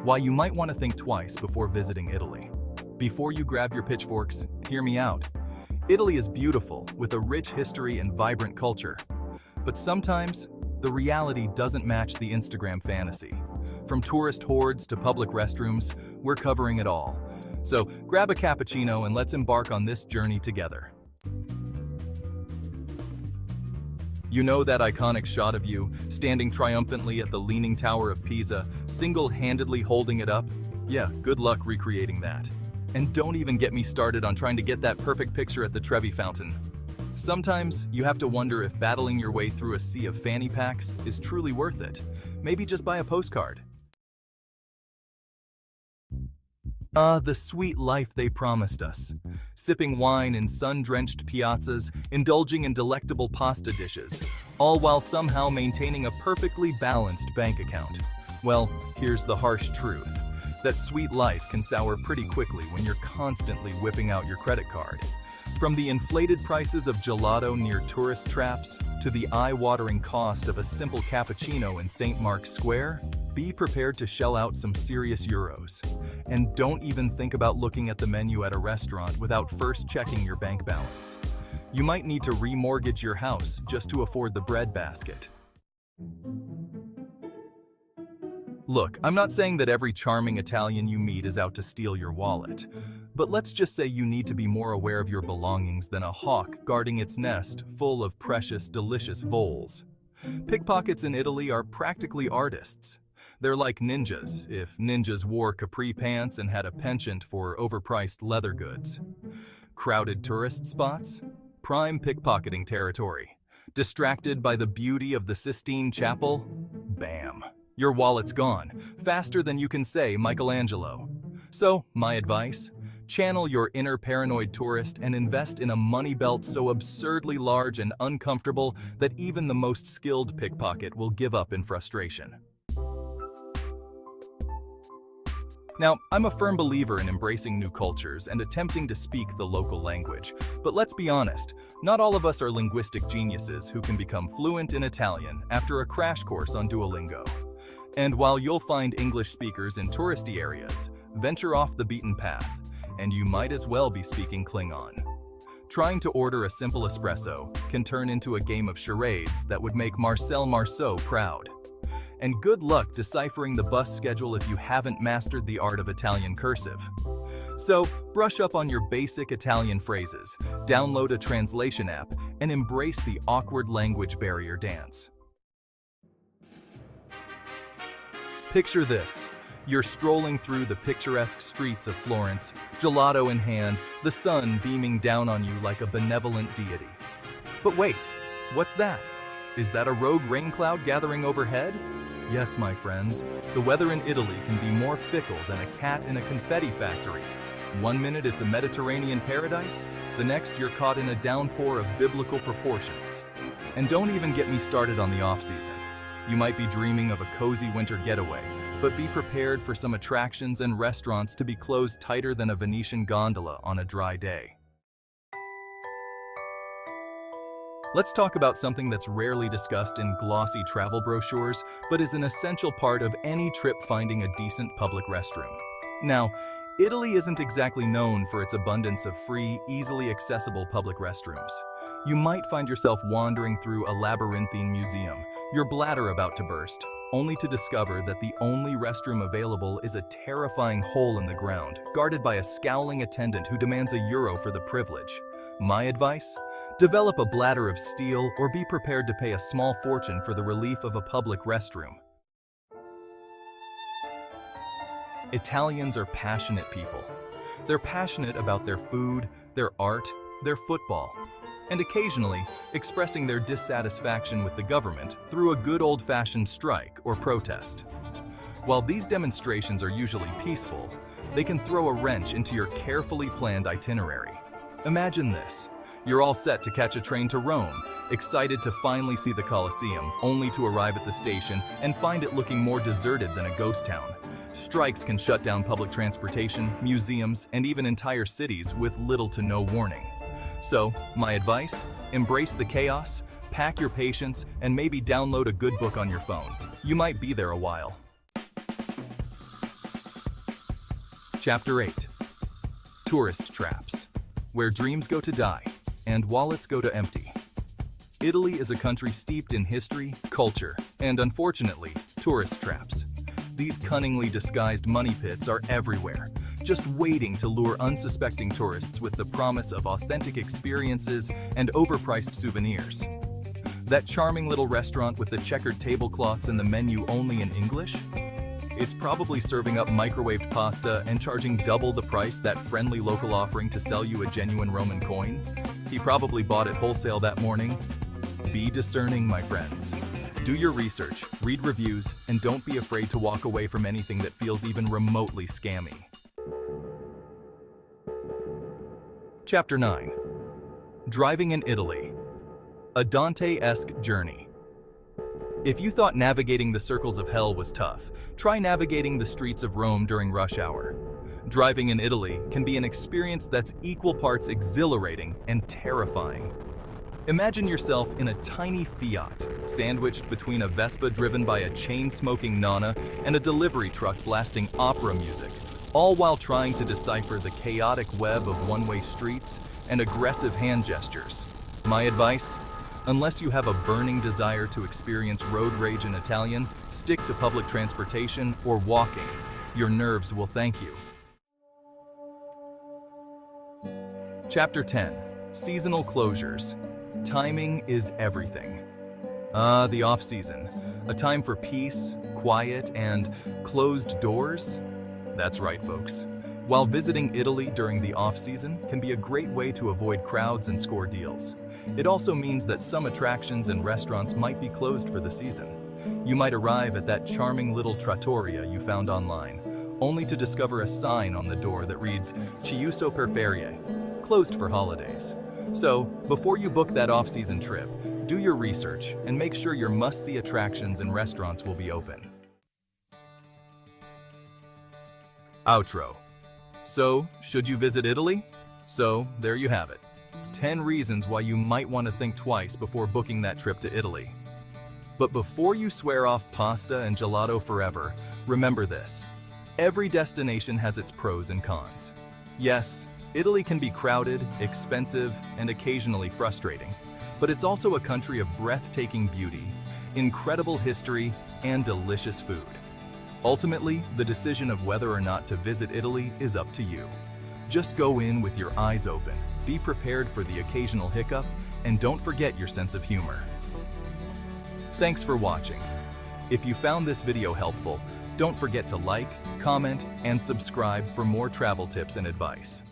why you might want to think twice before visiting Italy. Before you grab your pitchforks, hear me out. Italy is beautiful, with a rich history and vibrant culture. But sometimes, the reality doesn't match the Instagram fantasy. From tourist hordes to public restrooms, we're covering it all. So grab a cappuccino and let's embark on this journey together. You know that iconic shot of you, standing triumphantly at the Leaning Tower of Pisa, single-handedly holding it up? Yeah, good luck recreating that. And don't even get me started on trying to get that perfect picture at the Trevi Fountain. Sometimes, you have to wonder if battling your way through a sea of fanny packs is truly worth it. Maybe just buy a postcard. The sweet life they promised us. Sipping wine in sun-drenched piazzas, indulging in delectable pasta dishes, all while somehow maintaining a perfectly balanced bank account. Well, here's the harsh truth. That sweet life can sour pretty quickly when you're constantly whipping out your credit card. From the inflated prices of gelato near tourist traps to the eye-watering cost of a simple cappuccino in St. Mark's Square, be prepared to shell out some serious euros. And don't even think about looking at the menu at a restaurant without first checking your bank balance. You might need to remortgage your house just to afford the bread basket. Look, I'm not saying that every charming Italian you meet is out to steal your wallet. But let's just say you need to be more aware of your belongings than a hawk guarding its nest full of precious, delicious voles. Pickpockets in Italy are practically artists. They're like ninjas, if ninjas wore capri pants and had a penchant for overpriced leather goods. Crowded tourist spots? Prime pickpocketing territory. Distracted by the beauty of the Sistine Chapel? Bam! Your wallet's gone, faster than you can say Michelangelo. So, my advice? Channel your inner paranoid tourist and invest in a money belt so absurdly large and uncomfortable that even the most skilled pickpocket will give up in frustration. Now, I'm a firm believer in embracing new cultures and attempting to speak the local language. But let's be honest, not all of us are linguistic geniuses who can become fluent in Italian after a crash course on Duolingo. And while you'll find English speakers in touristy areas, venture off the beaten path, and you might as well be speaking Klingon. Trying to order a simple espresso can turn into a game of charades that would make Marcel Marceau proud. And good luck deciphering the bus schedule if you haven't mastered the art of Italian cursive. So, brush up on your basic Italian phrases, download a translation app, and embrace the awkward language barrier dance. Picture this. You're strolling through the picturesque streets of Florence, gelato in hand, the sun beaming down on you like a benevolent deity. But wait, what's that? Is that a rogue rain cloud gathering overhead? Yes, my friends, the weather in Italy can be more fickle than a cat in a confetti factory. One minute it's a Mediterranean paradise, the next you're caught in a downpour of biblical proportions. And don't even get me started on the off-season. You might be dreaming of a cozy winter getaway, but be prepared for some attractions and restaurants to be closed tighter than a Venetian gondola on a dry day. Let's talk about something that's rarely discussed in glossy travel brochures, but is an essential part of any trip: finding a decent public restroom. Now, Italy isn't exactly known for its abundance of free, easily accessible public restrooms. You might find yourself wandering through a labyrinthine museum, your bladder about to burst, only to discover that the only restroom available is a terrifying hole in the ground, guarded by a scowling attendant who demands €1 for the privilege. My advice? Develop a bladder of steel or be prepared to pay a small fortune for the relief of a public restroom. Italians are passionate people. They're passionate about their food, their art, their football, and occasionally expressing their dissatisfaction with the government through a good old-fashioned strike or protest. While these demonstrations are usually peaceful, they can throw a wrench into your carefully planned itinerary. Imagine this. You're all set to catch a train to Rome, excited to finally see the Colosseum, only to arrive at the station and find it looking more deserted than a ghost town. Strikes can shut down public transportation, museums, and even entire cities with little to no warning. So, my advice? Embrace the chaos, pack your patience, and maybe download a good book on your phone. You might be there a while. Chapter 8. Tourist Traps. Where dreams go to die, and wallets go to empty. Italy is a country steeped in history, culture, and unfortunately, tourist traps. These cunningly disguised money pits are everywhere, just waiting to lure unsuspecting tourists with the promise of authentic experiences and overpriced souvenirs. That charming little restaurant with the checkered tablecloths and the menu only in English? It's probably serving up microwaved pasta and charging double the price that friendly local offering to sell you a genuine Roman coin. He probably bought it wholesale that morning. Be discerning, my friends. Do your research, read reviews, and don't be afraid to walk away from anything that feels even remotely scammy. Chapter 9. Driving in Italy. A Dante-esque journey. If you thought navigating the circles of hell was tough, try navigating the streets of Rome during rush hour. Driving in Italy can be an experience that's equal parts exhilarating and terrifying. Imagine yourself in a tiny Fiat, sandwiched between a Vespa driven by a chain-smoking Nonna and a delivery truck blasting opera music, all while trying to decipher the chaotic web of one-way streets and aggressive hand gestures. My advice? Unless you have a burning desire to experience road rage in Italian, stick to public transportation or walking. Your nerves will thank you. Chapter 10. Seasonal closures. Timing is everything. The off-season. A time for peace, quiet, and closed doors? That's right, folks. While visiting Italy during the off-season can be a great way to avoid crowds and score deals, it also means that some attractions and restaurants might be closed for the season. You might arrive at that charming little trattoria you found online, only to discover a sign on the door that reads, "Chiuso per ferie," closed for holidays. So, before you book that off-season trip, do your research and make sure your must-see attractions and restaurants will be open. Outro. So, should you visit Italy? So, there you have it. 10 reasons why you might want to think twice before booking that trip to Italy. But before you swear off pasta and gelato forever, remember this. Every destination has its pros and cons. Yes, Italy can be crowded, expensive, and occasionally frustrating, but it's also a country of breathtaking beauty, incredible history, and delicious food. Ultimately, the decision of whether or not to visit Italy is up to you. Just go in with your eyes open, be prepared for the occasional hiccup, and don't forget your sense of humor. Thanks for watching. If you found this video helpful, don't forget to like, comment, and subscribe for more travel tips and advice.